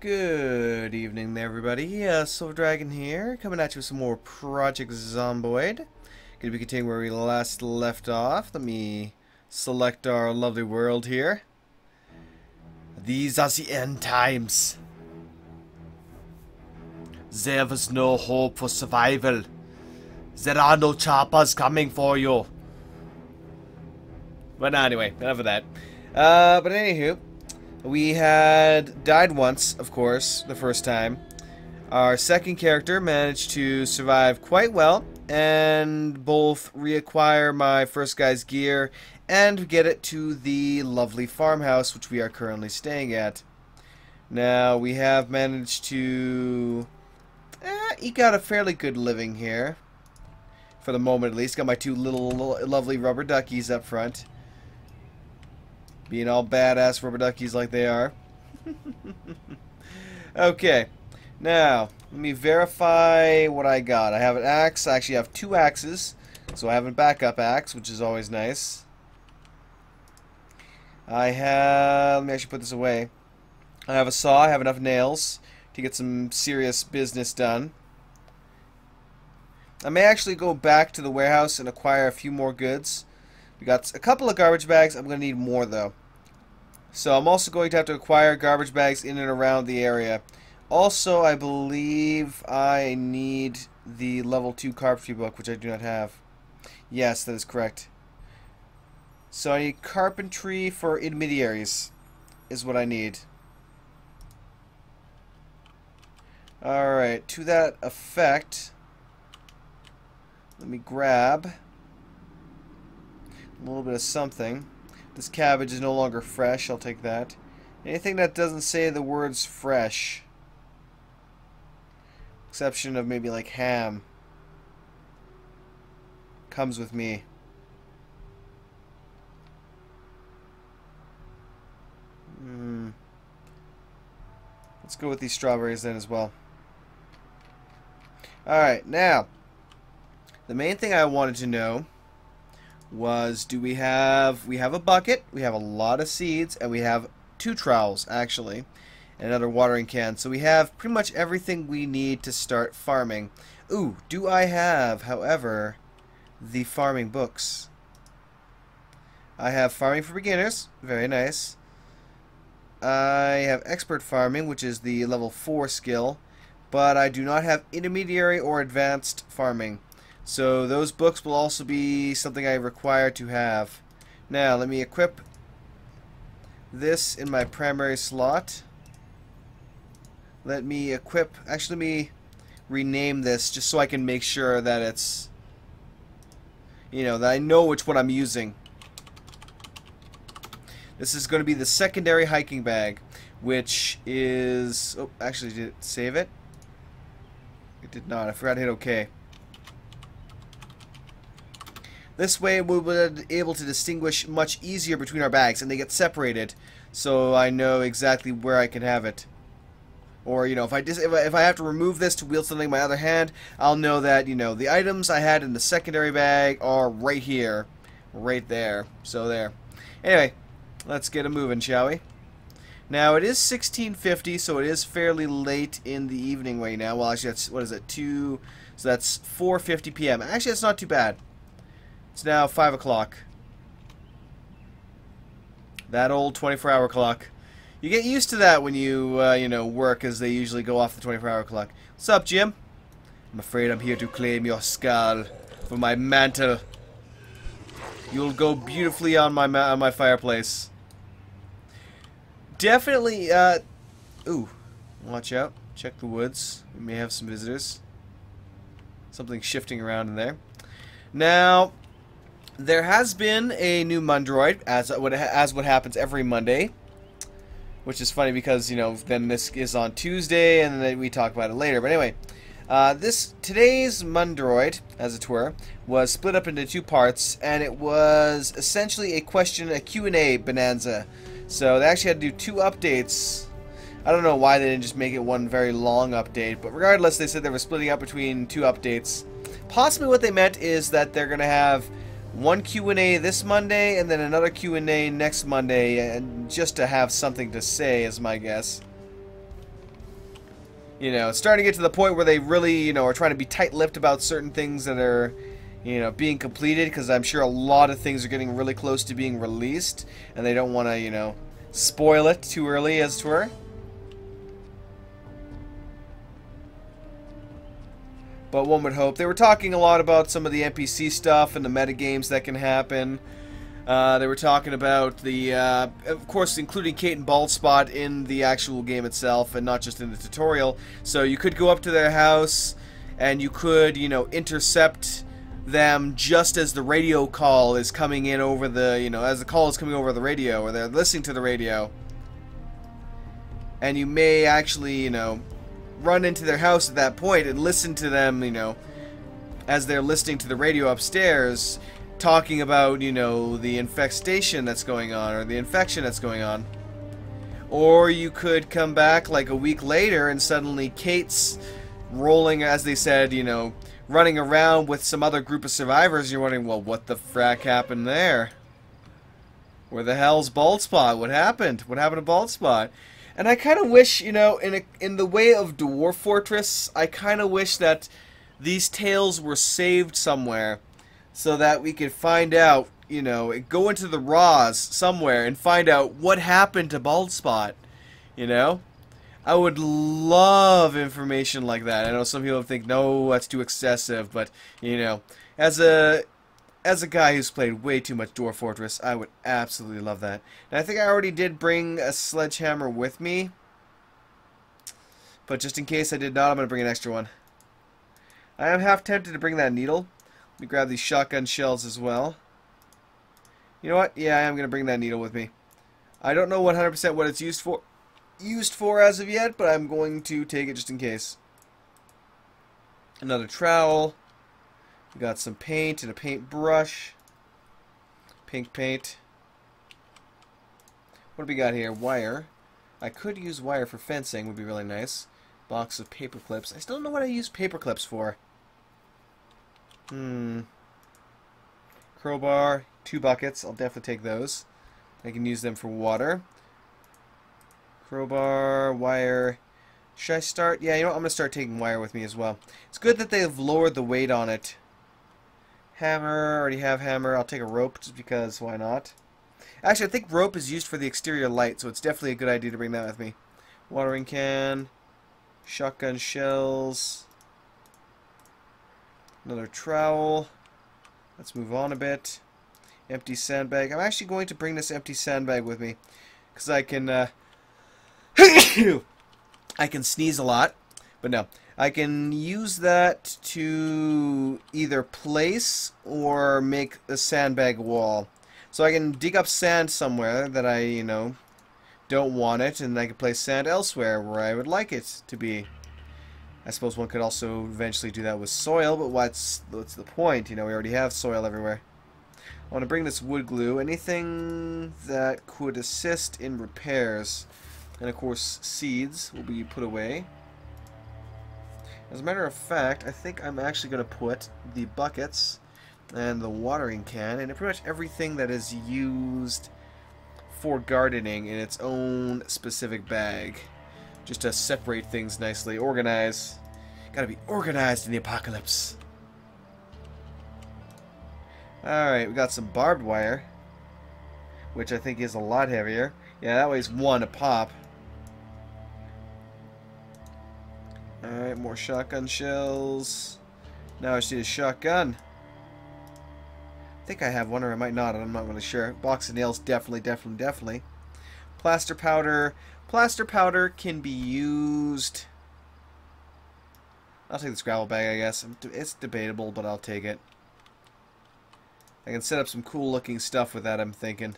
Good evening there, everybody. Silver Dragon here, coming at you with some more Project Zomboid. Going to be continuing where we last left off. Let me select our lovely world here. These are the end times. There is no hope for survival. There are no choppers coming for you. But anyway, enough of that. But anywho, we had died once, of course, the first time. Our second character managed to survive quite well and both reacquire my first guy's gear and get it to the lovely farmhouse which we are currently staying at. Now, we have managed to eke out a fairly good living here. For the moment, at least. Got my two little lovely rubber duckies up front. Being all badass rubber duckies like they are. Okay. Now, let me verify what I got. I have an axe. I actually have two axes. So I have a backup axe, which is always nice. I have... Let me actually put this away. I have a saw. I have enough nails to get some serious business done. I may actually go back to the warehouse and acquire a few more goods. We got a couple of garbage bags. I'm going to need more, though. So I'm also going to have to acquire garbage bags in and around the area. Also, I believe I need the level 2 carpentry book, which I do not have. Yes, that is correct. So I need carpentry for intermediaries is what I need. Alright, to that effect, let me grab a little bit of something. This cabbage is no longer fresh. I'll take that. Anything that doesn't say the words fresh. Exception of maybe like ham. Comes with me. Let's go with these strawberries then as well. Alright, now, the main thing I wanted to know was, we have a bucket, we have a lot of seeds, and we have 2 trowels, actually, and another watering can. So we have pretty much everything we need to start farming. Ooh, do I have, however, the farming books? I have Farming for Beginners, very nice. I have Expert Farming, which is the level 4 skill, but I do not have Intermediary or Advanced Farming. So those books will also be something I require to have. Now, let me equip this in my primary slot. Let me equip... Actually, let me rename this just so I can make sure that it's... that I know which one I'm using. This is going to be the secondary hiking bag, which is... Oh, actually, did it save it? It did not. I forgot to hit OK. This way we'll be able to distinguish much easier between our bags, and they get separated, so I know exactly where I can have it. Or, if I have to remove this to wield something in my other hand, I'll know that, the items I had in the secondary bag are right here. Right there. So there. Anyway, let's get a moving, shall we? Now, it is 16:50, so it is fairly late in the evening right now. Well, actually, that's, what is it, 2... So that's 4:50 p.m. Actually, that's not too bad. It's now 5 o'clock. That old 24-hour clock. You get used to that when you, work, as they usually go off the 24-hour clock. What's up, Jim? I'm afraid I'm here to claim your skull for my mantle. You'll go beautifully on my fireplace. Definitely, ooh, watch out. Check the woods. We may have some visitors. Something shifting around in there. Now... There has been a new Mandroid, as what happens every Monday, which is funny because, then this is on Tuesday, and then we talk about it later. But anyway, today's Mandroid, as it were, was split up into 2 parts, and it was essentially a Q&A bonanza. So they actually had to do 2 updates. I don't know why they didn't just make it one very long update, but regardless, they said they were splitting up between 2 updates. Possibly what they meant is that they're going to have one Q&A this Monday, and then another Q&A next Monday, and just to have something to say is my guess. You know, it's starting to get to the point where they really, you know, are trying to be tight-lipped about certain things that are, you know, being completed, because I'm sure a lot of things are getting really close to being released, and they don't want to, you know, spoil it too early, as it were. But one would hope. They were talking a lot about some of the NPC stuff and the metagames that can happen. They were talking about the, of course, including Kate and Baldspot in the actual game itself, and not just in the tutorial. So you could go up to their house, and you could, you know, intercept them just as the radio call is coming in over the, you know, as the call is coming over the radio, or they're listening to the radio. And you may actually, you know, run into their house at that point and listen to them, you know, as they're listening to the radio upstairs, talking about, you know, the infestation that's going on, or the infection that's going on. Or you could come back like a week later and suddenly Kate's rolling, as they said, you know, running around with some other group of survivors. You're wondering, well, what the frack happened there? Where the hell's Baldspot? What happened? What happened to Baldspot? And I kind of wish, you know, in the way of Dwarf Fortress, I kind of wish that these tales were saved somewhere, so that we could find out, you know, go into the raws somewhere and find out what happened to Baldspot, you know? I would love information like that. I know some people think, no, that's too excessive, but, you know, as a guy who's played way too much Dwarf Fortress, I would absolutely love that. And I think I already did bring a sledgehammer with me, but just in case I did not, I'm going to bring an extra one. I am half tempted to bring that needle. Let me grab these shotgun shells as well. You know what? Yeah, I am going to bring that needle with me. I don't know 100% what it's used for as of yet, but I'm going to take it just in case. Another trowel. We got some paint and a paintbrush. Pink paint. What do we got here? Wire. I could use wire for fencing, would be really nice. Box of paper clips. I still don't know what I use paper clips for. Crowbar, 2 buckets. I'll definitely take those. I can use them for water. Crowbar, wire. Should I start? Yeah, you know what? I'm going to start taking wire with me as well. It's good that they've lowered the weight on it. Hammer. Already have hammer. I'll take a rope just because why not? Actually, I think rope is used for the exterior light, so it's definitely a good idea to bring that with me. Watering can. Shotgun shells. Another trowel. Let's move on a bit. Empty sandbag. I'm actually going to bring this empty sandbag with me, because I can I can sneeze a lot, but no. I can use that to either place or make a sandbag wall. So I can dig up sand somewhere that I, you know, don't want it, and I can place sand elsewhere where I would like it to be. I suppose one could also eventually do that with soil, but what's the point? You know, we already have soil everywhere. I want to bring this wood glue. Anything that could assist in repairs. And of course, seeds will be put away. As a matter of fact, I think I'm actually going to put the buckets and the watering can and pretty much everything that is used for gardening in its own specific bag. Just to separate things nicely. Organize. Gotta be organized in the apocalypse. Alright, we got some barbed wire, which I think is a lot heavier. Yeah, that weighs 1 a pop. Alright, more shotgun shells. Now I just need a shotgun. I think I have one, or I might not. I'm not really sure. Box of nails, definitely. Plaster powder. Plaster powder can be used. I'll take this gravel bag, I guess. It's debatable, but I'll take it. I can set up some cool looking stuff with that, I'm thinking.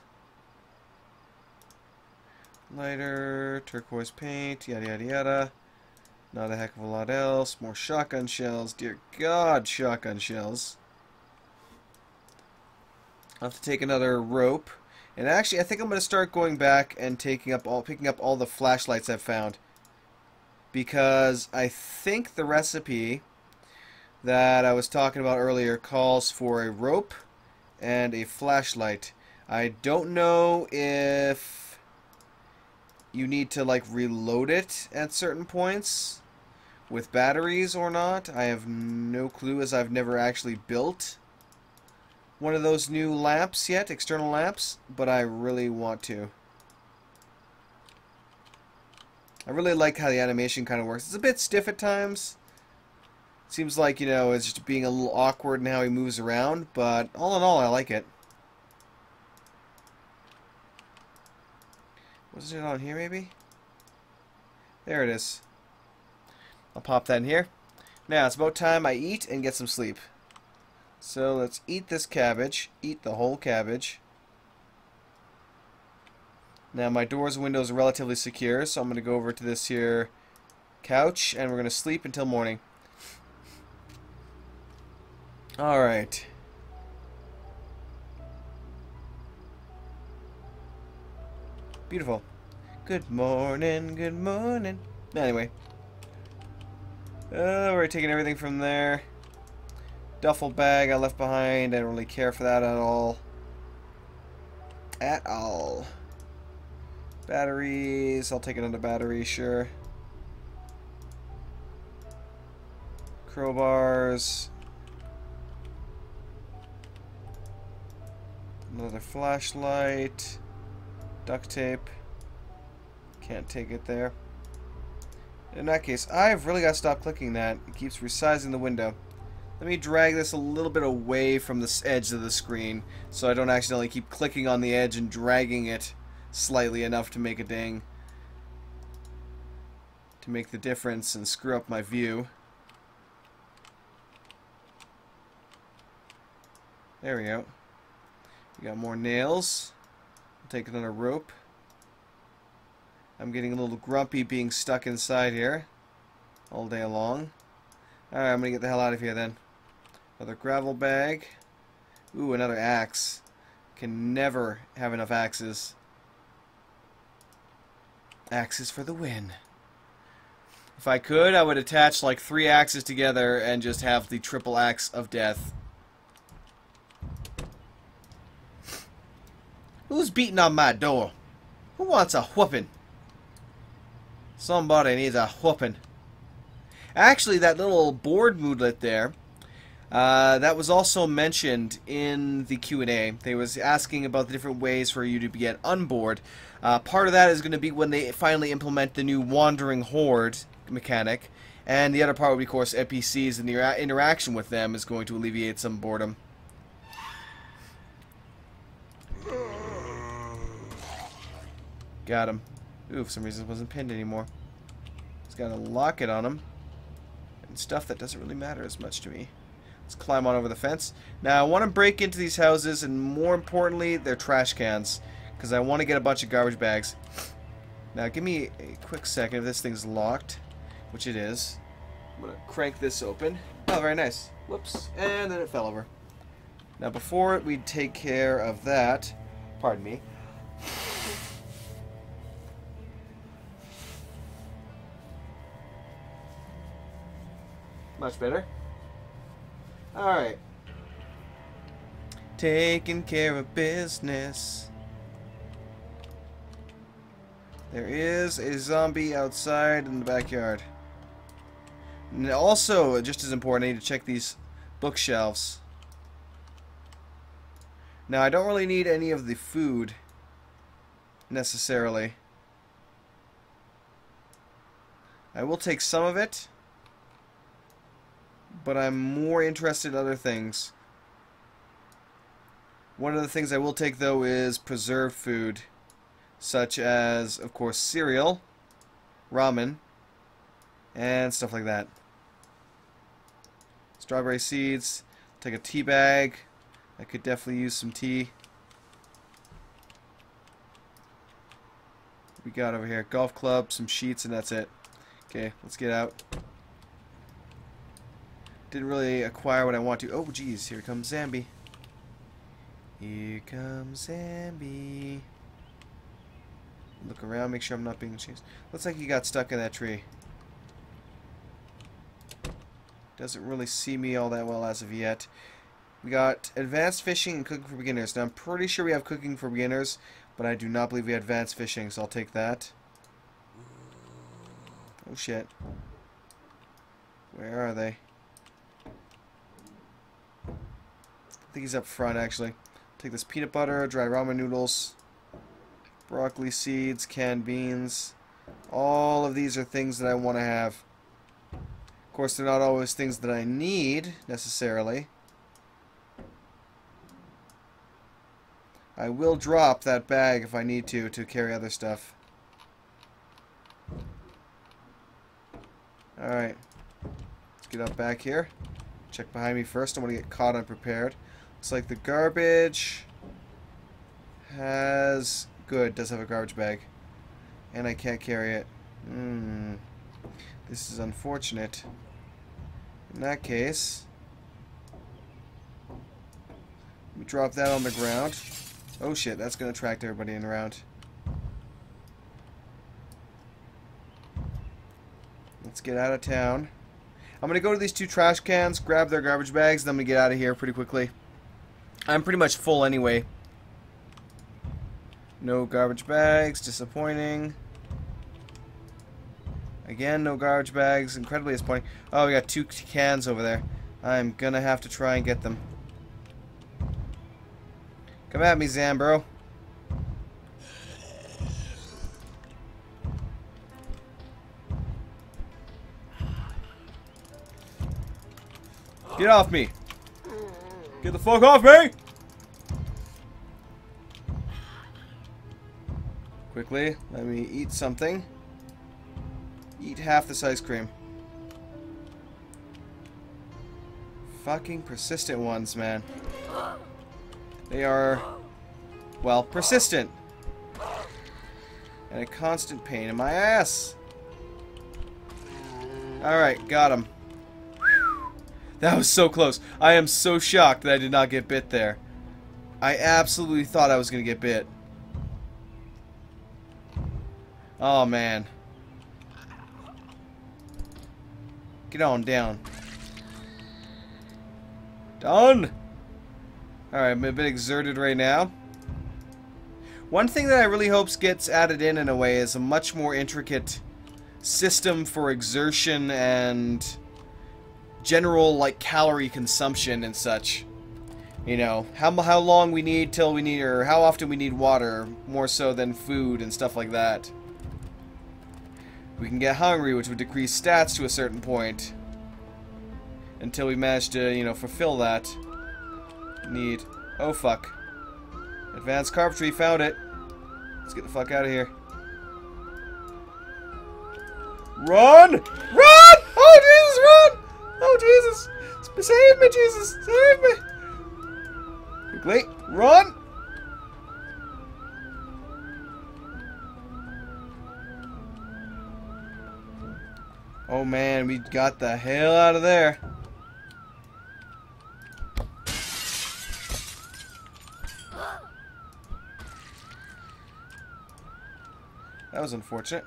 Lighter, turquoise paint, yada yada yada. Not a heck of a lot else. More shotgun shells. Dear God, shotgun shells. I'll have to take another rope. And actually, I think I'm going to start going back and picking up all the flashlights I've found. Because I think the recipe that I was talking about earlier calls for a rope and a flashlight. I don't know if you need to like reload it at certain points, with batteries or not. I have no clue, as I've never actually built one of those new lamps yet, external lamps, but I really want to. I really like how the animation kind of works. It's a bit stiff at times. Seems like, you know, it's just being a little awkward in how he moves around, but all in all, I like it. Was it on here, maybe? There it is. I'll pop that in here. Now, it's about time I eat and get some sleep. So, let's eat this cabbage. Eat the whole cabbage. Now, my doors and windows are relatively secure, so I'm going to go over to this here couch, and we're going to sleep until morning. Alright. Beautiful. Good morning, good morning. Anyway. We're taking everything from there. Duffel bag I left behind. I don't really care for that at all. At all. Batteries. I'll take another battery, sure. Crowbars. Another flashlight. Duct tape. Can't take it there. In that case, I've really got to stop clicking that. It keeps resizing the window. Let me drag this a little bit away from the edge of the screen so I don't accidentally keep clicking on the edge and dragging it slightly enough to make a ding. To make the difference and screw up my view. There we go. We got more nails. I'll take another rope. I'm getting a little grumpy being stuck inside here all day long. Alright, I'm gonna get the hell out of here then. Another gravel bag. Ooh, another axe. Can never have enough axes. Axes for the win. If I could, I would attach like 3 axes together and just have the triple axe of death. Who's beating on my door? Who wants a whooping? Somebody needs a whooping. Actually, that little board moodlet there, that was also mentioned in the Q&A. They was asking about the different ways for you to get unboard. Part of that is going to be when they finally implement the new Wandering Horde mechanic. And the other part would be, of course, NPCs and the interaction with them is going to alleviate some boredom. Got him. Ooh, for some reason it wasn't pinned anymore. It's got a locket on him. And stuff that doesn't really matter as much to me. Let's climb on over the fence. Now, I want to break into these houses, and more importantly, their trash cans. Because I want to get a bunch of garbage bags. Now, give me a quick second if this thing's locked. Which it is. I'm going to crank this open. Oh, very nice. Whoops. And then it fell over. Now, before we take care of that, pardon me. Much better. Alright. Taking care of business. There is a zombie outside in the backyard. And also, just as important, I need to check these bookshelves. Now, I don't really need any of the food, necessarily. I will take some of it, but I'm more interested in other things. One of the things I will take, though, is preserved food, such as, of course, cereal, ramen, and stuff like that. Strawberry seeds. Take a tea bag. I could definitely use some tea. What we got over here? Golf club, some sheets, and that's it. Okay, let's get out. Didn't really acquire what I want to. Oh, geez, here comes Zambi. Here comes Zambi. Look around, make sure I'm not being chased. Looks like he got stuck in that tree. Doesn't really see me all that well as of yet. We got advanced fishing and cooking for beginners. Now, I'm pretty sure we have cooking for beginners, but I do not believe we have advanced fishing, so I'll take that. Oh, shit. Where are they? I think he's up front, actually. Take this peanut butter, dry ramen noodles, broccoli seeds, canned beans. All of these are things that I want to have. Of course, they're not always things that I need, necessarily. I will drop that bag if I need to carry other stuff. Alright. Let's get up back here. Check behind me first. I want to get caught unprepared. Looks like the garbage has... Good, does have a garbage bag. And I can't carry it. This is unfortunate. In that case, let me drop that on the ground. Oh shit, that's going to attract everybody in around. Let's get out of town. I'm going to go to these 2 trash cans, grab their garbage bags, then I'm going to get out of here pretty quickly. I'm pretty much full anyway. No garbage bags, disappointing. Again, no garbage bags, incredibly disappointing. Oh, we got 2 cans over there. I'm gonna have to try and get them. Come at me, Zambro. Get off me! Get the fuck off me! Quickly, let me eat something. Eat half this ice cream. Fucking persistent ones, man. They are, well, persistent. And a constant pain in my ass. Alright, got him. That was so close. I am so shocked that I did not get bit there. I absolutely thought I was going to get bit. Oh, man. Get on down. Done! Alright, I'm a bit exerted right now. One thing that I really hope gets added in a way is a much more intricate system for exertion and general, like, calorie consumption and such. You know, how long we need till we need, or how often we need water, more so than food and stuff like that. We can get hungry, which would decrease stats to a certain point. Until we manage to, you know, fulfill that need. Oh, fuck. Advanced carpentry, found it. Let's get the fuck out of here. Run! Run! Oh, Jesus, run! Oh, Jesus! Save me, Jesus! Save me! Quickly, run! Oh man, we got the hell out of there. That was unfortunate.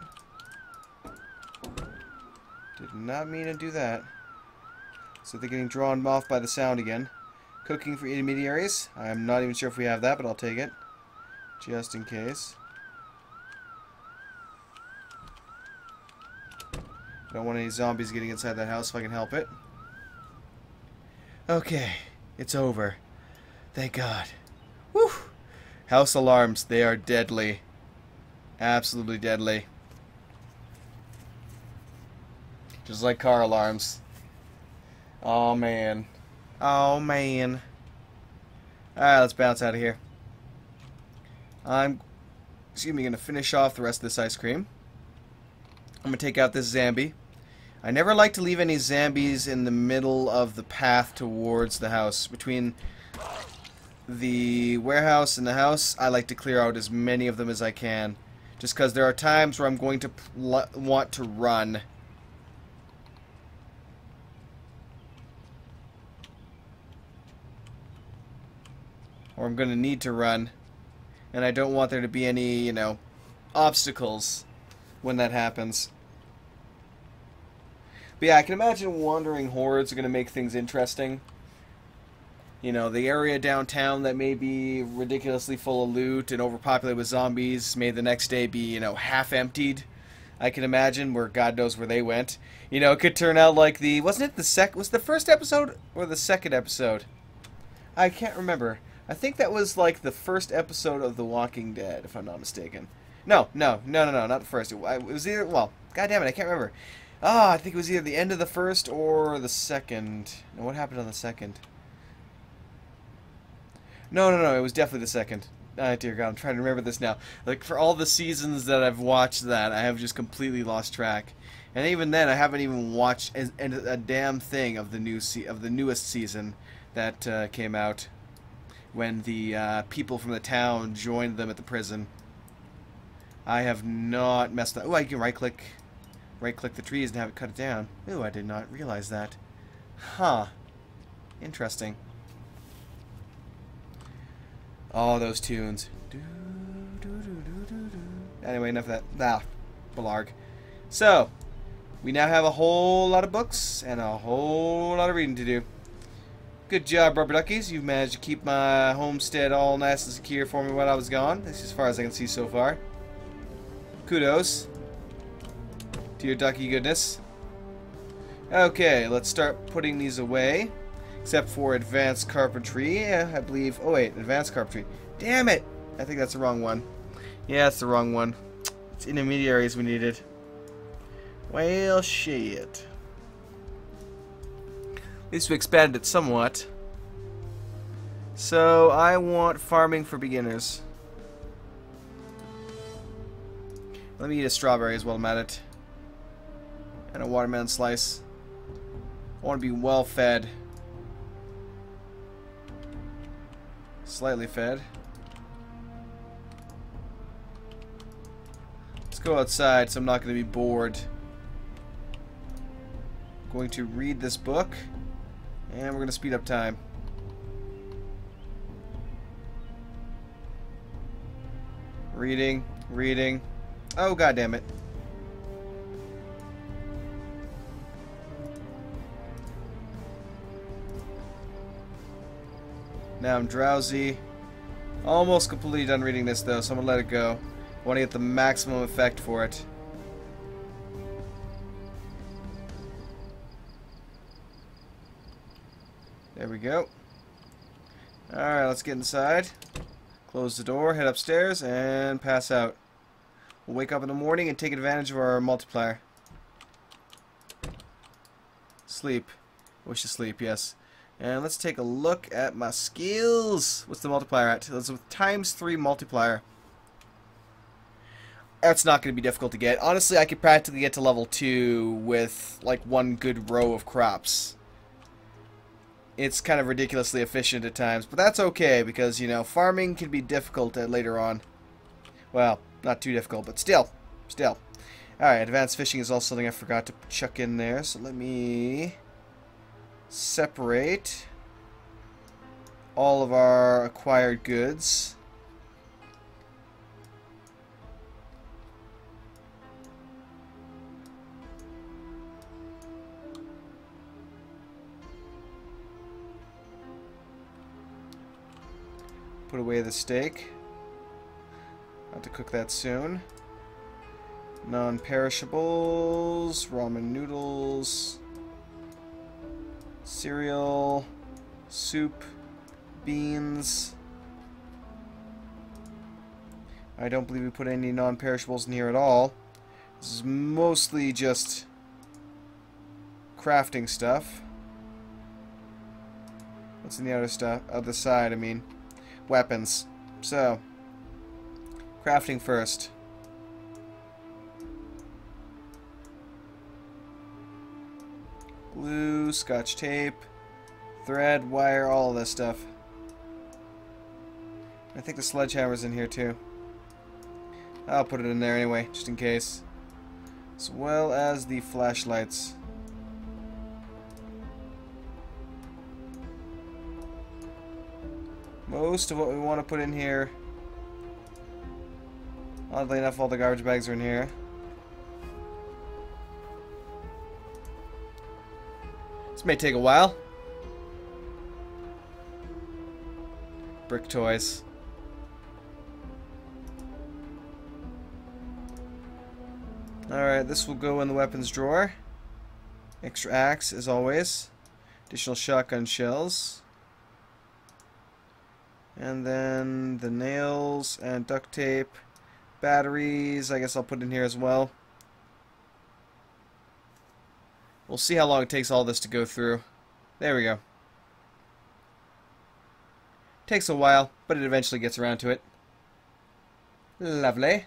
Did not mean to do that. So they're getting drawn off by the sound again. Cooking for intermediaries. I'm not even sure if we have that, but I'll take it. Just in case. Don't want any zombies getting inside that house if I can help it. Okay, it's over. Thank God. Whew! House alarms, they are deadly. Absolutely deadly. Just like car alarms. Oh man. Oh man. Alright, let's bounce out of here. I'm gonna finish off the rest of this ice cream. I'm gonna take out this zombie. I never like to leave any zombies in the middle of the path towards the house. Between the warehouse and the house, I like to clear out as many of them as I can. Just because there are times where I'm going to want to run. Or I'm going to need to run. And I don't want there to be any, you know, obstacles when that happens. But yeah, I can imagine wandering hordes are going to make things interesting. You know, the area downtown that may be ridiculously full of loot and overpopulated with zombies may the next day be, you know, half emptied. I can imagine where God knows where they went. You know, it could turn out like the... Wasn't it the was the first episode or the second episode? I can't remember. I think that was like the first episode of The Walking Dead, if I'm not mistaken. No, not the first. It was either... Well, God damn it, I can't remember. I think it was either the end of the first or the second. No, what happened on the second? No, it was definitely the second. Dear God, I'm trying to remember this now. Like, for all the seasons that I've watched that, I have just completely lost track. And even then, I haven't even watched a damn thing of the newest season that came out when the people from the town joined them at the prison. I have not messed up. Oh, I can right-click the trees and have it cut it down. Ooh, I did not realize that. Huh. Interesting. Oh, those tunes. Anyway, enough of that. Blarg. So, we now have a whole lot of books and a whole lot of reading to do. Good job, rubber duckies. You've managed to keep my homestead all nice and secure for me while I was gone. That's as far as I can see so far. Kudos to your ducky goodness. Okay, let's start putting these away. Except for advanced carpentry, I believe. Oh wait, advanced carpentry. Damn it! I think that's the wrong one. Yeah, it's the wrong one. It's intermediaries we needed. Well, shit. At least we expanded it somewhat. So, I want farming for beginners. Let me eat a strawberry as well, I'm at it. And a watermelon slice. I want to be well fed. Slightly fed. Let's go outside so I'm not going to be bored. I'm going to read this book. And we're going to speed up time. Reading. Oh, God damn it. Now I'm drowsy. Almost completely done reading this though, so I'm gonna let it go. I want to get the maximum effect for it. There we go. Alright, let's get inside. Close the door, head upstairs, and pass out. We'll wake up in the morning and take advantage of our multiplier. Sleep. Wish to sleep, yes. And let's take a look at my skills. What's the multiplier at? That's a ×3 multiplier. That's not going to be difficult to get. Honestly, I could practically get to level 2 with like one good row of crops. It's kind of ridiculously efficient at times, but that's okay because, you know, farming can be difficult later on. Well, not too difficult, but still. Alright, advanced fishing is also something I forgot to chuck in there, so let me separate all of our acquired goods. Put away the steak. I'll have to cook that soon. Non-perishables, ramen noodles, cereal, soup, beans. I don't believe we put any non-perishables in here at all. This is mostly just crafting stuff. What's in the other side, I mean. Weapons. So, crafting first. Glue, scotch tape, thread, wire, all of this stuff. I think the sledgehammer's in here too. I'll put it in there anyway, just in case. As well as the flashlights. Most of what we want to put in here. Oddly enough, all the garbage bags are in here. This may take a while. Brick toys. Alright. Alright, this will go in the weapons drawer. Extra axe, as always. Additional shotgun shells. And then the nails and duct tape. Batteries, I guess I'll put in here as well. We'll see how long it takes all this to go through. There we go. Takes a while, but it eventually gets around to it. Lovely.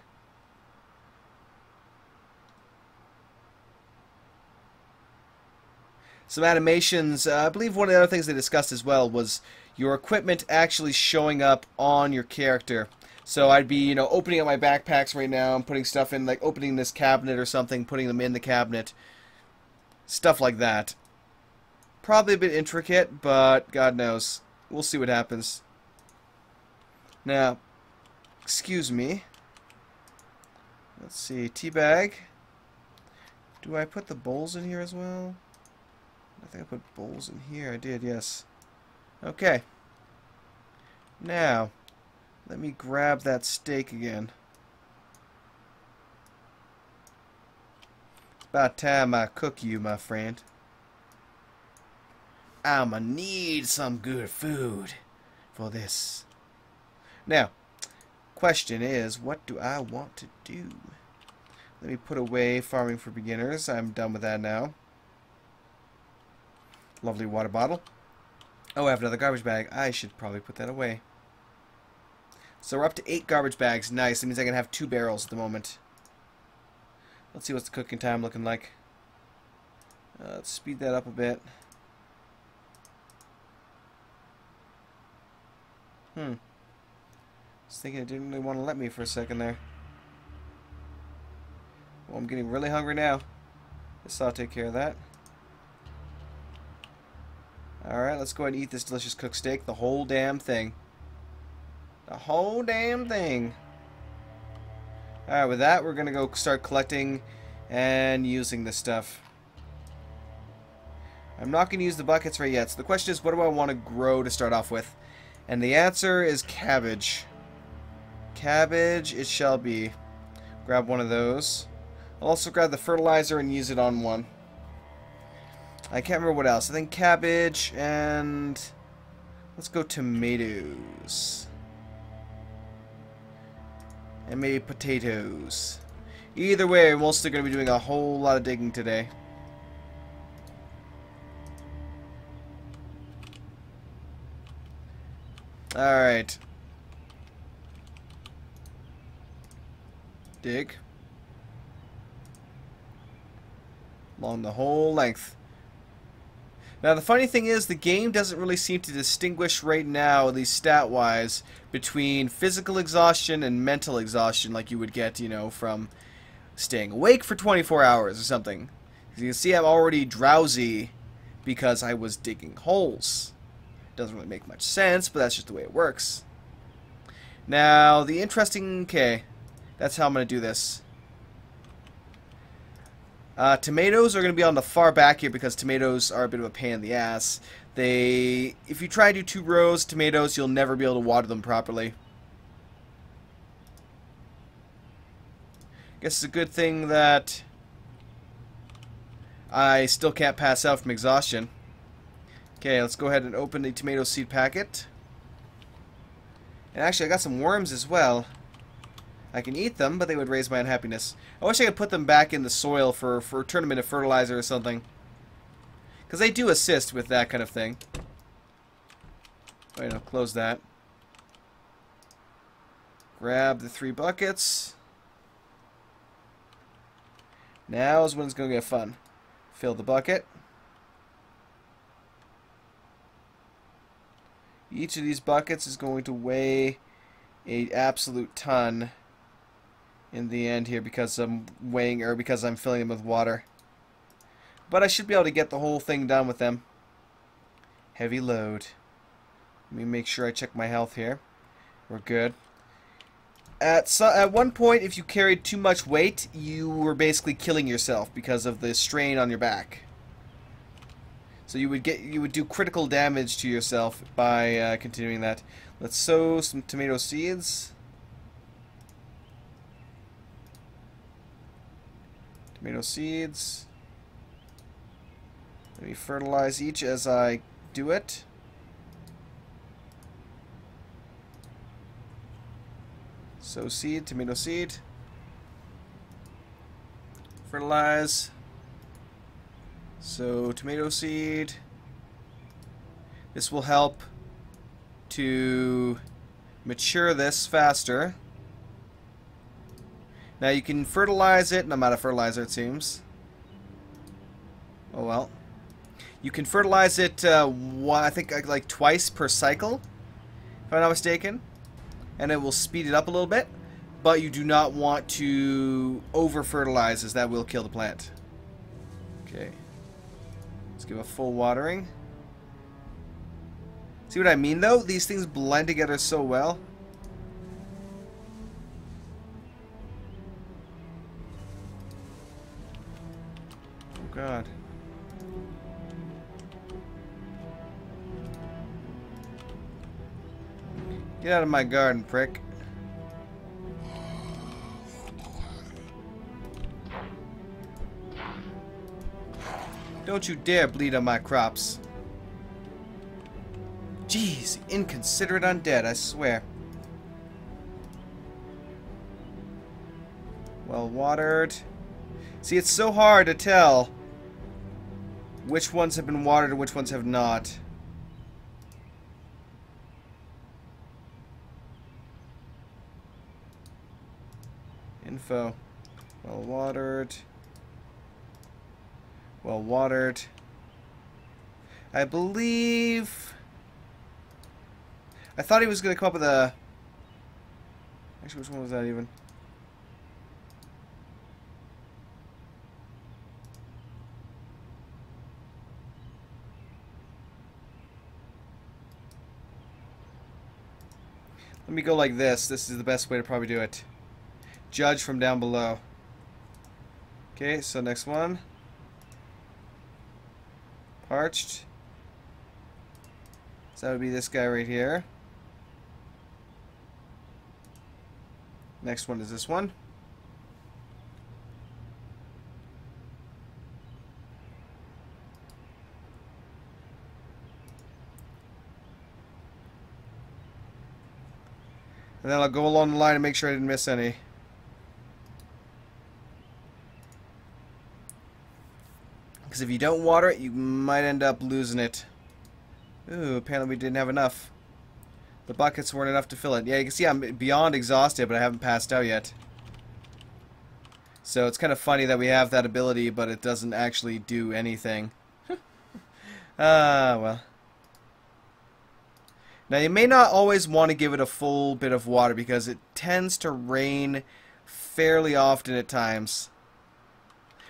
Some animations. I believe one of the other things they discussed as well was your equipment actually showing up on your character. So I'd be, you know, opening up my backpacks right now and putting stuff in, like opening this cabinet or something, putting them in the cabinet. Stuff like that. Probably a bit intricate, but God knows. We'll see what happens. Now, excuse me. Let's see, tea bag. Do I put the bowls in here as well? I think I put bowls in here. I did, yes. Okay. Now, let me grab that steak again. It's about time I cook you, my friend. I'ma need some good food for this. Now, question is, what do I want to do? Let me put away farming for beginners. I'm done with that now. Lovely water bottle. Oh, I have another garbage bag. I should probably put that away. So we're up to 8 garbage bags. Nice. That means I can have 2 barrels at the moment. Let's see what's the cooking time looking like. Let's speed that up a bit. I was thinking it didn't really want to let me for a second there. Well, I'm getting really hungry now. Guess I'll take care of that. Alright, let's go ahead and eat this delicious cooked steak. The whole damn thing. The whole damn thing. Alright, with that, we're going to go start collecting and using this stuff. I'm not going to use the buckets right yet. So the question is, what do I want to grow to start off with? And the answer is cabbage. Cabbage it shall be. Grab one of those. I'll also grab the fertilizer and use it on one. I can't remember what else. I think cabbage and... let's go tomatoes. And maybe potatoes. Either way, we're mostly going to be doing a whole lot of digging today. Alright. Dig. Along the whole length. Now the funny thing is, the game doesn't really seem to distinguish right now, at least stat-wise, between physical exhaustion and mental exhaustion like you would get, you know, from staying awake for 24 hours or something. As you can see, I'm already drowsy because I was digging holes. Doesn't really make much sense, but that's just the way it works. Now, the interesting... okay, that's how I'm going to do this. Tomatoes are going to be on the far back here because tomatoes are a bit of a pain in the ass. If you try to do 2 rows of tomatoes, you'll never be able to water them properly. Guess it's a good thing that I still can't pass out from exhaustion. Okay, let's go ahead and open the tomato seed packet. And actually, I got some worms as well. I can eat them, but they would raise my unhappiness. I wish I could put them back in the soil for a tournament of fertilizer or something. Because they do assist with that kind of thing. Wait, no, close that. Grab the 3 buckets. Now is when it's going to get fun. Fill the bucket. Each of these buckets is going to weigh an absolute ton in the end here because I'm because I'm filling them with water. But I should be able to get the whole thing done with them. Heavy load. Let me make sure I check my health here. We're good. At one point, if you carried too much weight, you were basically killing yourself because of the strain on your back. So you would do critical damage to yourself by continuing that. Let's sow some tomato seeds. Tomato seeds. Let me fertilize each as I do it. Sow seed, tomato seed. Fertilize. So tomato seed. This will help to mature this faster. Now you can fertilize it, and I'm out of fertilizer it seems. Oh well. You can fertilize it, I think like twice per cycle, if I'm not mistaken. And it will speed it up a little bit. But you do not want to over-fertilize, as that will kill the plant. Okay. Let's give a full watering. See what I mean, though? These things blend together so well. Oh, God. Get out of my garden, prick. Don't you dare bleed on my crops. Jeez, inconsiderate undead, I swear. Well watered. See, it's so hard to tell which ones have been watered and which ones have not. Info. Well watered. Well watered. I believe... I thought he was going to come up with a... Actually, which one was that even? Let me go like this. This is the best way to probably do it. Judge from down below. Okay, so next one. Parched. So that would be this guy right here. Next one is this one. And then I'll go along the line and make sure I didn't miss any. Because if you don't water it, you might end up losing it. Ooh, apparently we didn't have enough. The buckets weren't enough to fill it. Yeah, you can see I'm beyond exhausted, but I haven't passed out yet. So it's kind of funny that we have that ability, but it doesn't actually do anything. Well. Now, you may not always want to give it a full bit of water, because it tends to rain fairly often at times.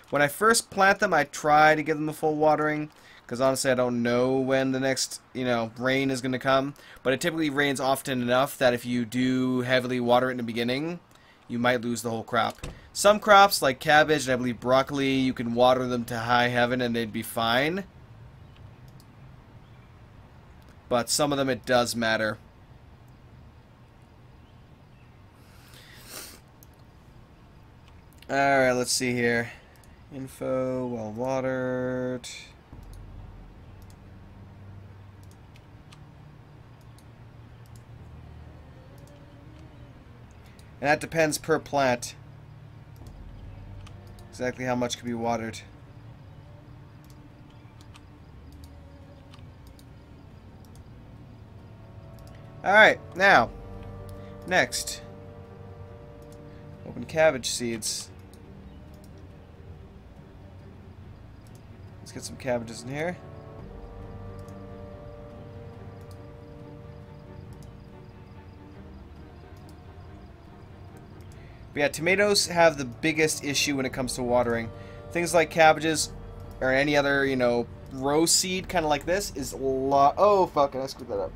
When I first plant them, I try to give them the full watering, because honestly I don't know when the next, rain is going to come. But it typically rains often enough that if you do heavily water it in the beginning, you might lose the whole crop. Some crops, like cabbage and I believe broccoli, you can water them to high heaven and they'd be fine. But some of them it does matter. Alright, let's see here. Info, well watered. And that depends per plant. Exactly how much can be watered. Alright, now, next. Open cabbage seeds. Let's get some cabbages in here. But yeah, tomatoes have the biggest issue when it comes to watering. Things like cabbages or any other, row seed, kind of like this, is a lot. Oh, fuck, I screwed that up.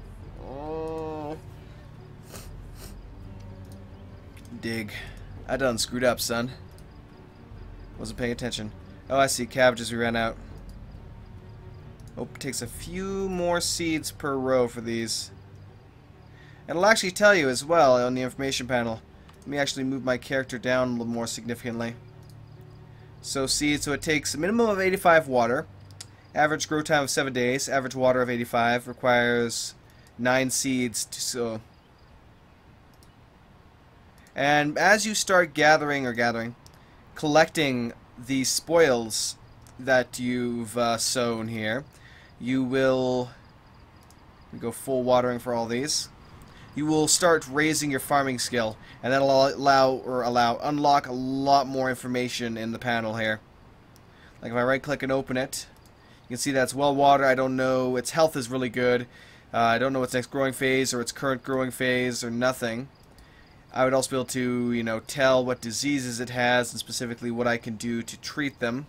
Dig. I done screwed up, son. Wasn't paying attention. Oh, I see. Cabbages, we ran out. Hope it takes a few more seeds per row for these. And it'll actually tell you as well on the information panel. Let me actually move my character down a little more significantly. So seeds, so it takes a minimum of 85 water. Average grow time of 7 days. Average water of 85. Requires 9 seeds to sow. And as you start collecting the spoils that you've sown here, you will go full watering for all these. You will start raising your farming skill, and that'll unlock a lot more information in the panel here. Like if I right click and open it, you can see that's well watered. I don't know, its health is really good. I don't know its next growing phase or its current growing phase or nothing. I would also be able to, you know, tell what diseases it has and specifically what I can do to treat them.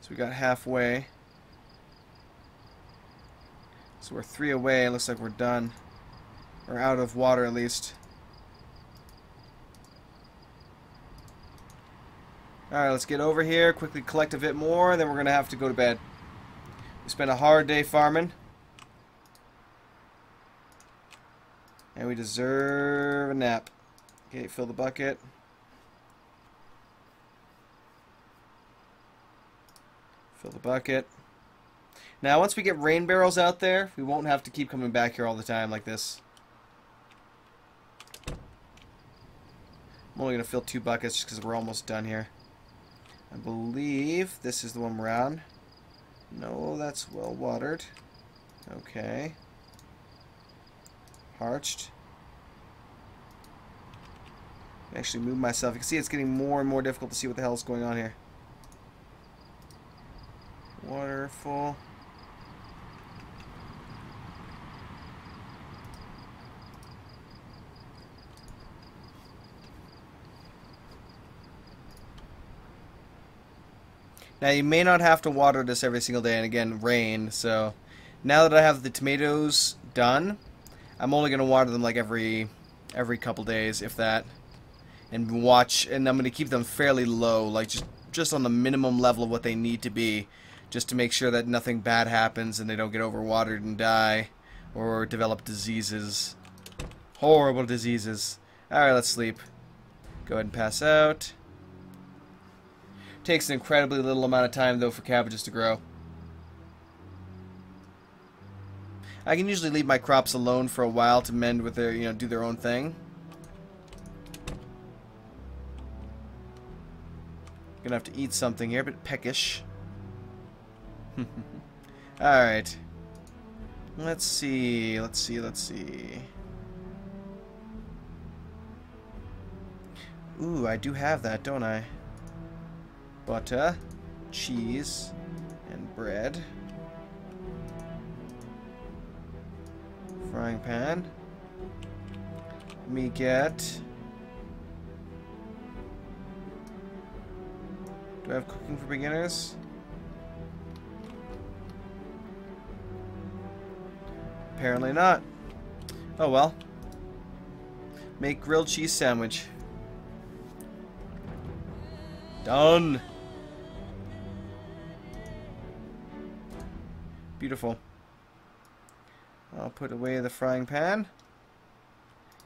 So we got halfway. So we're 3 away. It looks like we're done. Or out of water at least. Alright, let's get over here, quickly collect a bit more, then we're going to have to go to bed. We spent a hard day farming. And we deserve a nap. Okay, fill the bucket. Fill the bucket. Now, once we get rain barrels out there, we won't have to keep coming back here all the time like this. I'm only going to fill 2 buckets just because we're almost done here. I believe this is the one we're on. No, that's well watered. Okay. Parched. Actually move myself. You can see it's getting more and more difficult to see what the hell is going on here. Water full. Now you may not have to water this every single day, and again, rain, so now that I have the tomatoes done, I'm only going to water them like every couple days, if that, and I'm going to keep them fairly low, like just on the minimum level of what they need to be, just to make sure that nothing bad happens and they don't get overwatered and die, or develop diseases. Horrible diseases. Alright, let's sleep. Go ahead and pass out. Takes an incredibly little amount of time though for cabbages to grow. I can usually leave my crops alone for a while to mend with their, do their own thing. Gonna have to eat something here, a bit peckish. Alright. Let's see. Ooh, I do have that, don't I? Butter, cheese, and bread. Frying pan. Let me get... Do I have cooking for beginners? Apparently not. Oh well. Make grilled cheese sandwich. Done. Beautiful. I'll put away the frying pan.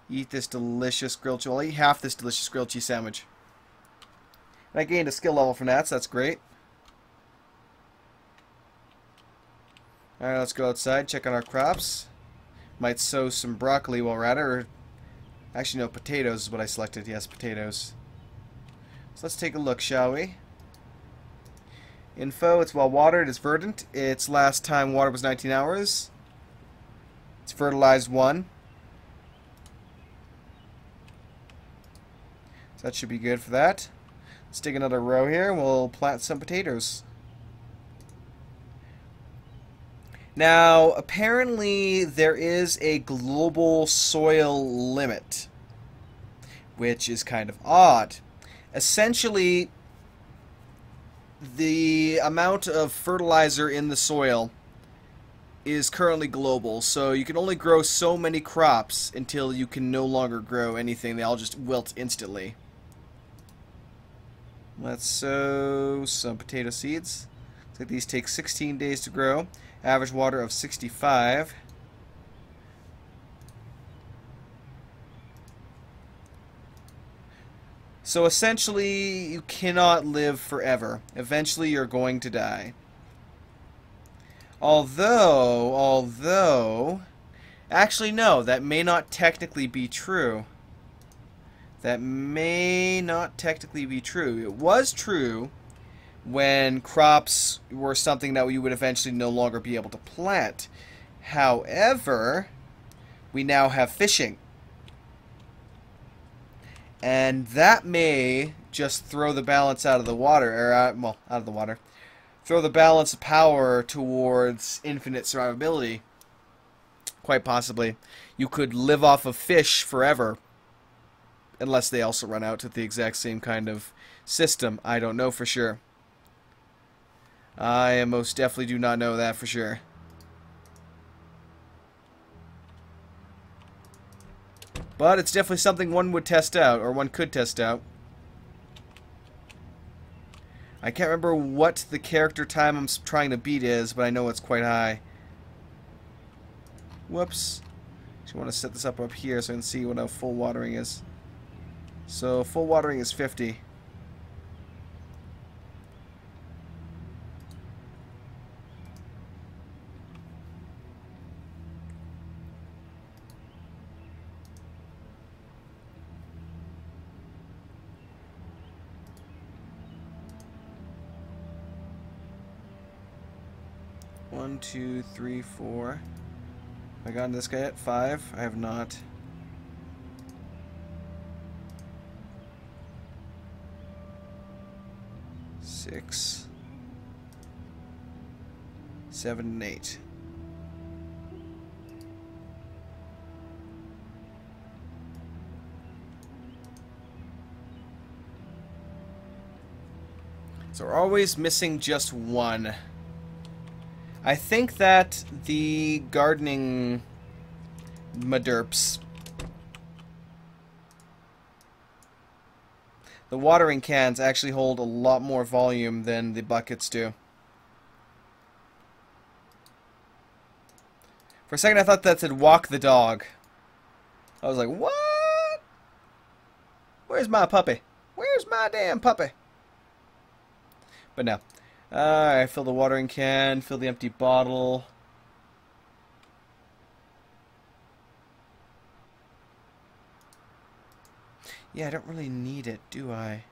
Eat this delicious grilled cheese. I'll eat half this delicious grilled cheese sandwich. And I gained a skill level from that, so that's great. Alright, let's go outside, check on our crops. Might sow some broccoli while we're at it, or... Actually, no, potatoes is what I selected. Yes, potatoes. So let's take a look, shall we? Info, it's well watered, it's verdant. Its last time water was 19 hours. It's fertilized 1. So that should be good for that. Let's take another row here and we'll plant some potatoes. Now, apparently there is a global soil limit, which is kind of odd. Essentially, the amount of fertilizer in the soil is currently global, so you can only grow so many crops until you can no longer grow anything. They all just wilt instantly. Let's sow some potato seeds. Looks like these take 16 days to grow. Average water of 65. So essentially, you cannot live forever. Eventually, you're going to die. Although... Actually, no, that may not technically be true. That may not technically be true. It was true when crops were something that you would eventually no longer be able to plant. However, we now have fishing. And that may just throw the balance out of the water, or well, out of the water. Throw the balance of power towards infinite survivability. Quite possibly. You could live off of fish forever. Unless they also run out to the exact same kind of system. I don't know for sure. I most definitely do not know that for sure. But it's definitely something one would test out, or one could test out. I can't remember what the character time I'm trying to beat is, but I know it's quite high. Whoops. Just want to set this up here so I can see what a full watering is. So full watering is 50. One, two, three, four. Have I gotten this guy at 5? I have not. Six, 7, and 8. So we're always missing just one. I think that the gardening madurps, the watering cans actually hold a lot more volume than the buckets do. For a second I thought that said walk the dog. I was like, what? Where's my puppy? Where's my damn puppy? But no. Alright, fill the watering can, fill the empty bottle. Yeah, I don't really need it, do I?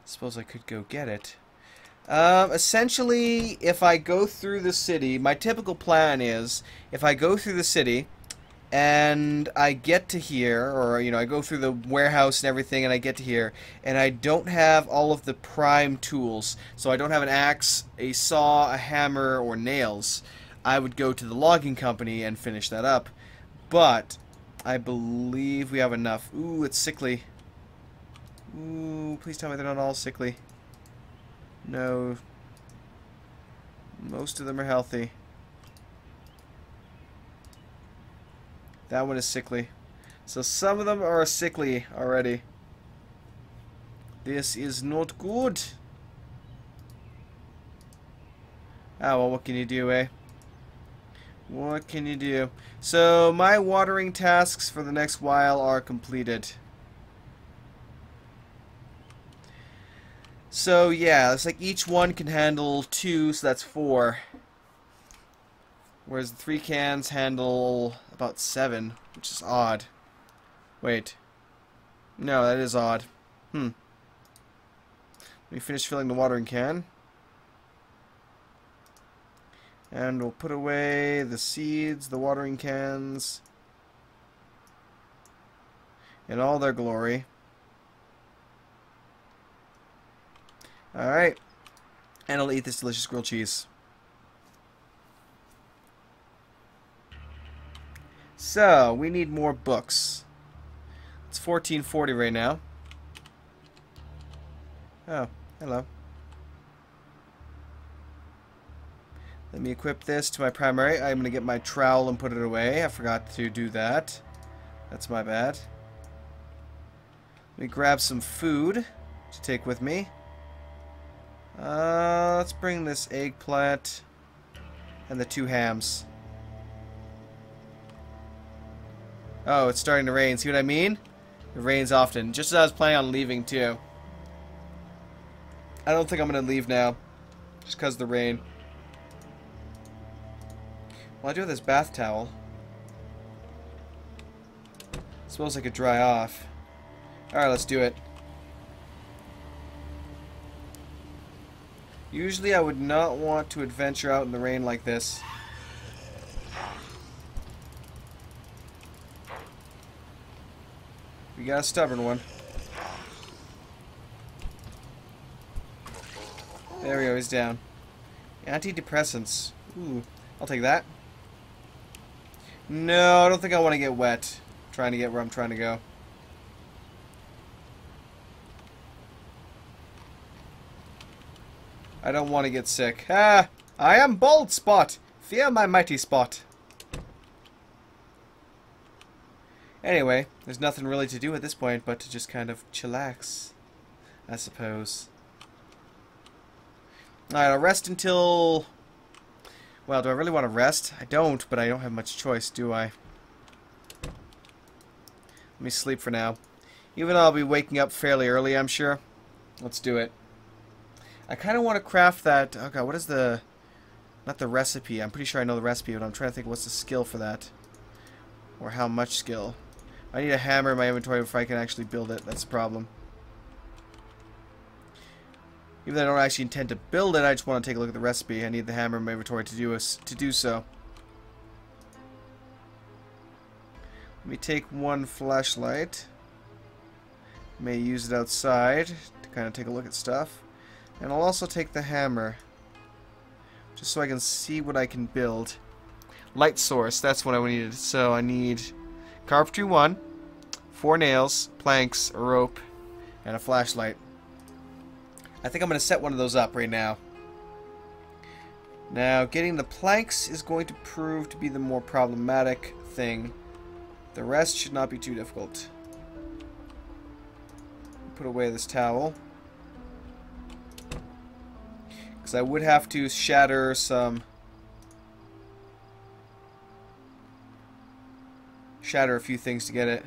Suppose I could go get it. Essentially, if I go through the city, my typical plan is, if I go through the city, and I get to here, or, you know, I go through the warehouse and everything, and I get to here, and I don't have all of the prime tools, so I don't have an axe, a saw, a hammer, or nails, I would go to the logging company and finish that up. But I believe we have enough. Ooh, it's sickly. Ooh, please tell me they're not all sickly. No. Most of them are healthy. That one is sickly. So some of them are sickly already. This is not good. Ah, well, what can you do, eh? What can you do? So my watering tasks for the next while are completed. So yeah, it's like each one can handle 2, so that's 4. Whereas the 3 cans handle about 7, which is odd. Wait. No, that is odd. Let me finish filling the watering can. And we'll put away the seeds, the watering cans, in all their glory. Alright. And I'll eat this delicious grilled cheese. So, we need more books. It's 1440 right now. Oh, hello. Let me equip this to my primary. I'm going to get my trowel and put it away. I forgot to do that. That's my bad. Let me grab some food to take with me. Let's bring this eggplant. And the 2 hams. Oh, it's starting to rain. See what I mean? It rains often. Just as I was planning on leaving, too. I don't think I'm going to leave now. Just because of the rain. Well, I do have this bath towel. Suppose I could dry off. Alright, let's do it. Usually I would not want to adventure out in the rain like this. We got a stubborn one. There we go, he's down. Antidepressants. Ooh, I'll take that. No, I don't think I want to get wet. I'm trying to get where I'm trying to go. I don't want to get sick. Ah! I am Bald Spot! Fear my mighty spot. Anyway, there's nothing really to do at this point but to just kind of chillax, I suppose. Alright, I'll rest until... Well, do I really want to rest? I don't, but I don't have much choice, do I? Let me sleep for now. Even though I'll be waking up fairly early, I'm sure. Let's do it. I kind of want to craft that... Oh god, what is the... Not the recipe. I'm pretty sure I know the recipe, but I'm trying to think what's the skill for that. Or how much skill. I need a hammer in my inventory before I can actually build it. That's the problem. Even though I don't actually intend to build it, I just want to take a look at the recipe. I need the hammer in my inventory to do so. Let me take one flashlight. May use it outside to kind of take a look at stuff. And I'll also take the hammer. Just so I can see what I can build. Light source, that's what I needed. So I need carpentry 1, 4 nails, planks, a rope, and a flashlight. I think I'm going to set one of those up right now. Now, getting the planks is going to prove to be the more problematic thing. The rest should not be too difficult. Put away this towel. Because I would have to shatter some... Shatter a few things to get it.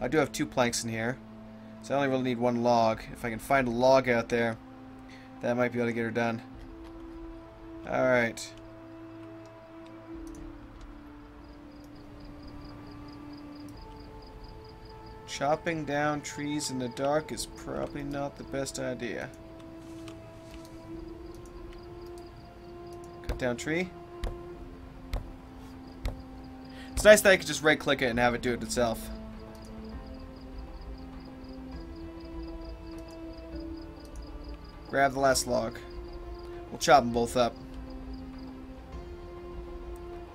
I do have 2 planks in here. So I only really need 1 log. If I can find a log out there, that might be able to get her done. Alright. Chopping down trees in the dark is probably not the best idea. Cut down tree. It's nice that I could just right click it and have it do it itself. Grab the last log. We'll chop them both up.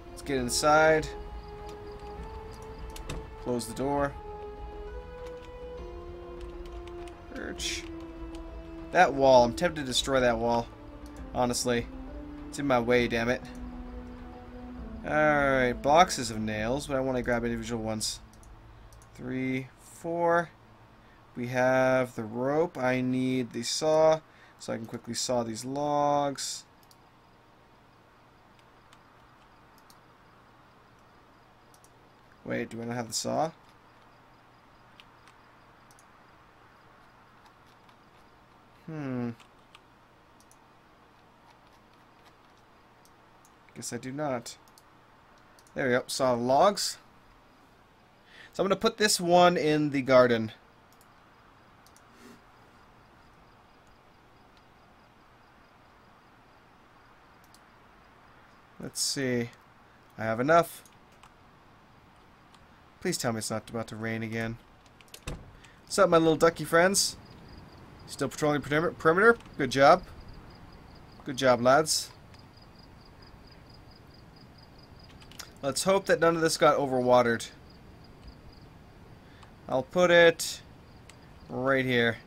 Let's get inside. Close the door. Urch. That wall. I'm tempted to destroy that wall. Honestly. It's in my way, damn it. Alright, boxes of nails, but I want to grab individual ones. 3, 4. We have the rope. I need the saw, so I can quickly saw these logs. Wait, do I not have the saw? Guess I do not. There we go, saw the logs. So I'm going to put this one in the garden. Let's see. I have enough. Please tell me it's not about to rain again. What's up, my little ducky friends? Still patrolling perimeter? Good job. Good job, lads. Let's hope that none of this got overwatered. I'll put it right here.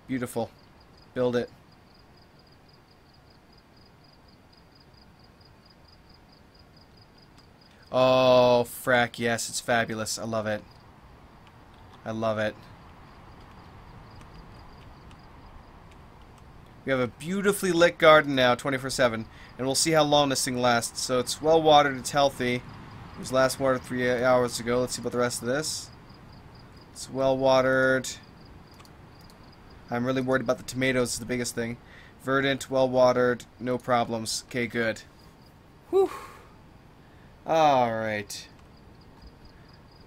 Beautiful. Build it. Oh, frack, yes, it's fabulous. I love it. I love it. We have a beautifully lit garden now, 24/7, and we'll see how long this thing lasts. So it's well watered, it's healthy. It was last watered 3 hours ago. Let's see about the rest of this. It's well watered. I'm really worried about the tomatoes, is the biggest thing. Verdant, well watered, no problems. Okay, good. Whew. Alright.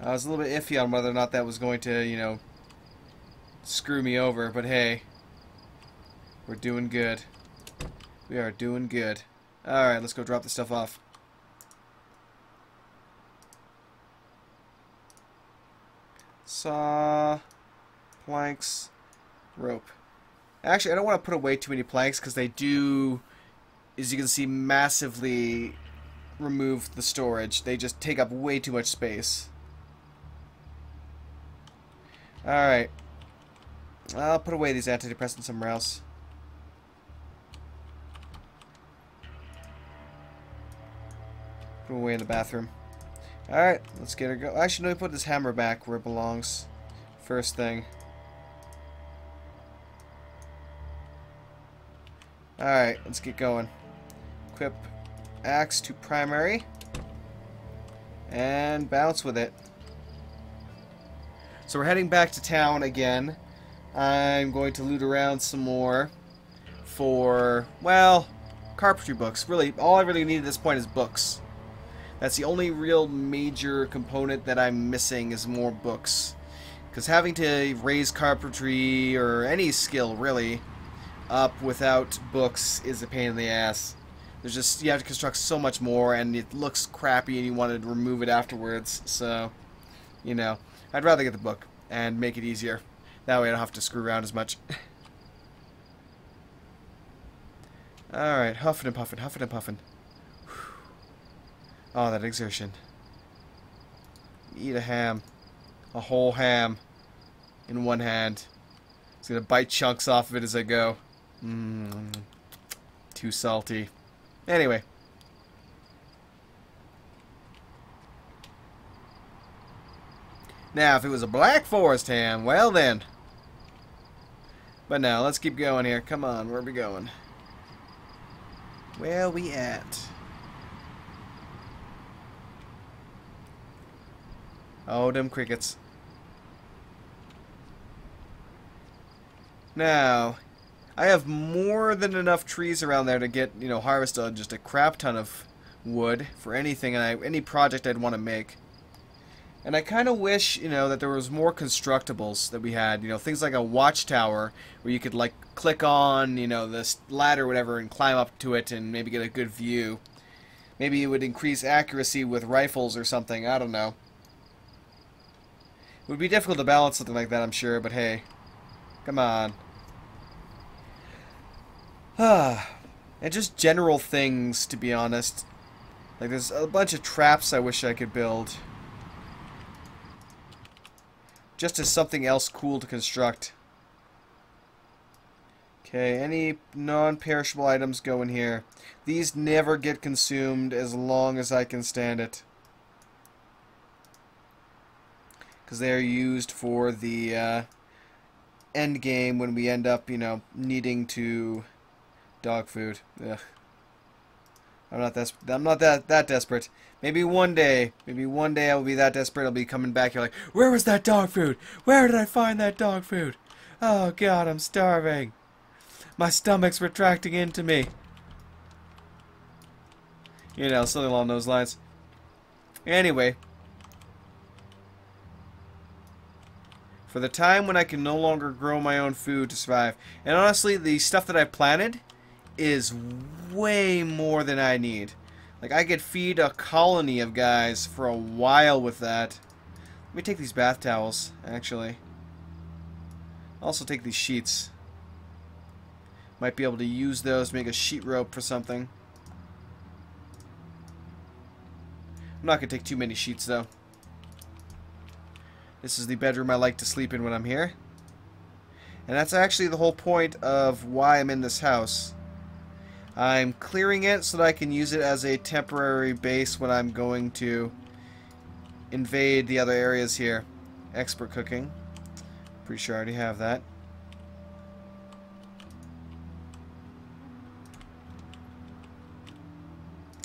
I was a little bit iffy on whether or not that was going to, you know, screw me over, but hey. We're doing good. We are doing good. Alright, let's go drop this stuff off. Saw, planks, rope. Actually, I don't want to put away too many planks because they do, as you can see, massively remove the storage. They just take up way too much space. Alright. I'll put away these antidepressants somewhere else. Put them away in the bathroom. Alright, let's get her go. Actually, no, we put this hammer back where it belongs. First thing. Alright, let's get going. Equip axe to primary. And bounce with it. So we're heading back to town again. I'm going to loot around some more for, well, carpentry books. Really, all I really need at this point is books. That's the only real major component that I'm missing is more books. Because having to raise carpentry, or any skill really, up without books is a pain in the ass. There's just, you have to construct so much more, and it looks crappy and you want to remove it afterwards. So, you know, I'd rather get the book and make it easier. That way I don't have to screw around as much. Alright, huffing and puffing, huffing and puffing. Oh, that exertion. Eat a ham. A whole ham. In one hand. It's gonna bite chunks off of it as I go. Too salty. Anyway. Now, if it was a black forest ham, well then. But now, let's keep going here. Come on, where are we going? Where are we at? Oh, them crickets. Now, I have more than enough trees around there to get, you know, harvest just a crap ton of wood for anything, and any project I'd want to make. And I kind of wish, you know, that there was more constructibles that we had. You know, things like a watchtower where you could, like, click on, you know, this ladder or whatever and climb up to it and maybe get a good view. Maybe it would increase accuracy with rifles or something. I don't know. It would be difficult to balance something like that, I'm sure, but hey. Come on. And just general things, to be honest. Like, there's a bunch of traps I wish I could build. Just as something else cool to construct. Okay, any non-perishable items go in here. These never get consumed as long as I can stand it. Because they are used for the end game when we end up, you know, needing to dog food. Ugh. I'm not that desperate. Maybe one day I will be that desperate. I'll be coming back here like, where was that dog food? Where did I find that dog food? Oh God, I'm starving. My stomach's retracting into me. You know, something along those lines. Anyway. For the time when I can no longer grow my own food to survive. And honestly, the stuff that I planted is way more than I need. Like, I could feed a colony of guys for a while with that. Let me take these bath towels, actually. Also take these sheets. Might be able to use those to make a sheet rope for something. I'm not going to take too many sheets, though. This is the bedroom I like to sleep in when I'm here. And that's actually the whole point of why I'm in this house. I'm clearing it so that I can use it as a temporary base when I'm going to invade the other areas here. Expert cooking. Pretty sure I already have that.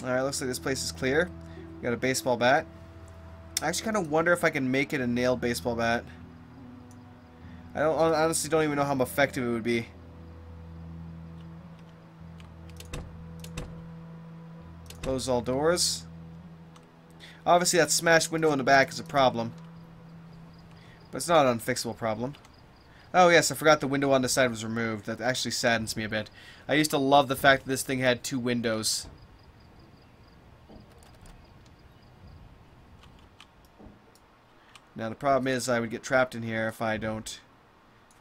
Alright, looks like this place is clear. We got a baseball bat. I actually kind of wonder if I can make it a nailed baseball bat. I honestly don't even know how effective it would be. Close all doors. Obviously that smashed window in the back is a problem. But it's not an unfixable problem. Oh yes, I forgot the window on the side was removed. That actually saddens me a bit. I used to love the fact that this thing had 2 windows. Now the problem is I would get trapped in here if I'm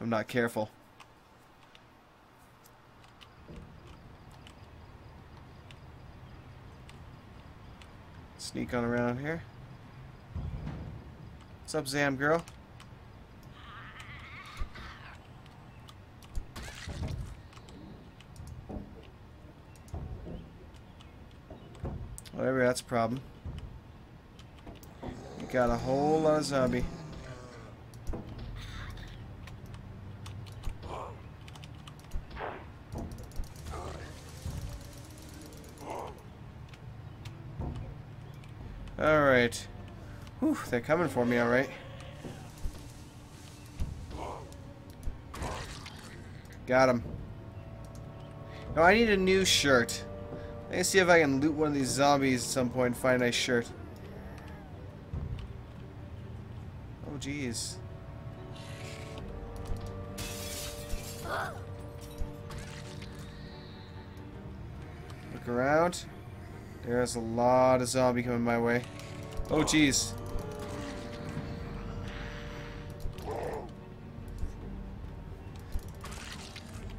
not careful. Sneak on around here. What's up, Zam girl? Whatever, that's a problem. You got a whole lot of zombie. Alright. Whew, they're coming for me, alright. Got him. Now I need a new shirt. Let me see if I can loot one of these zombies at some point and find a nice shirt. Oh, jeez. Look around. There's a lot of zombie coming my way. Oh, jeez.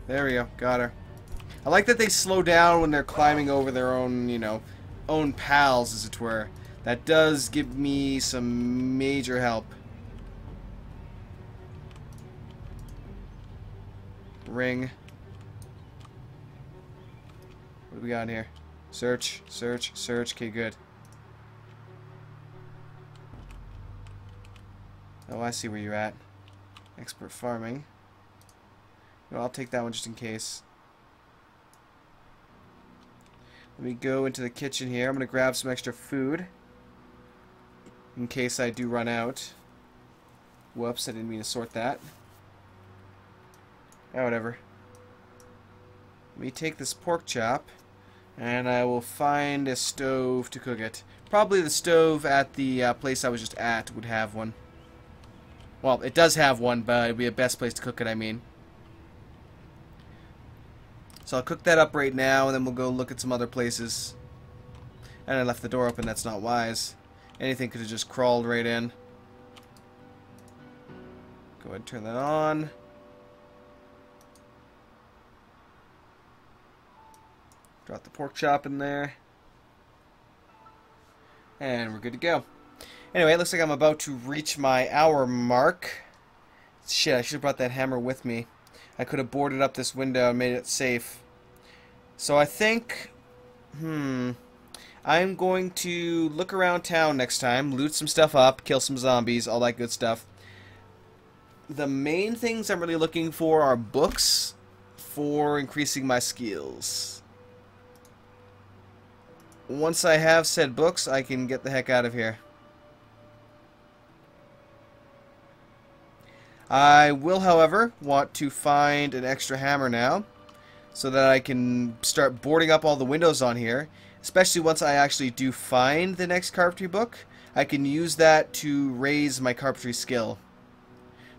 There we go. Got her. I like that they slow down when they're climbing over their own, you know, own pals, as it were. That does give me some major help. Ring. What do we got in here? Search, search, search. Okay, good. Oh, I see where you're at. Expert farming. No, I'll take that one just in case. Let me go into the kitchen here. I'm going to grab some extra food in case I do run out. Whoops, I didn't mean to sort that. Oh, whatever. Let me take this pork chop and I will find a stove to cook it. Probably the stove at the place I was just at would have one. Well, it does have one, but it would be the best place to cook it, I mean. So I'll cook that up right now, and then we'll go look at some other places. And I left the door open, that's not wise. Anything could have just crawled right in. Go ahead and turn that on. Drop the pork chop in there. And we're good to go. Anyway, it looks like I'm about to reach my hour mark. Shit, I should have brought that hammer with me. I could have boarded up this window and made it safe. So I think, I'm going to look around town next time, loot some stuff up, kill some zombies, all that good stuff. The main things I'm really looking for are books for increasing my skills. Once I have said books, I can get the heck out of here. I will, however, want to find an extra hammer now, so that I can start boarding up all the windows on here. Especially once I actually do find the next carpentry book, I can use that to raise my carpentry skill.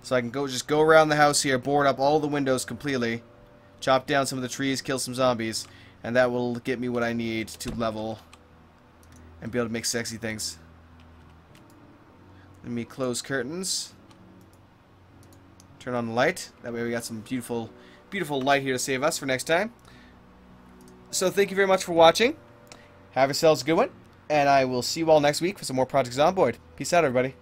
So I can just go around the house here, board up all the windows completely, chop down some of the trees, kill some zombies, and that will get me what I need to level and be able to make sexy things. Let me close curtains. Turn on the light. That way we got some beautiful light here to save us for next time. So thank you very much for watching. Have yourselves a good one. And I will see you all next week for some more Project Zomboid. Peace out, everybody.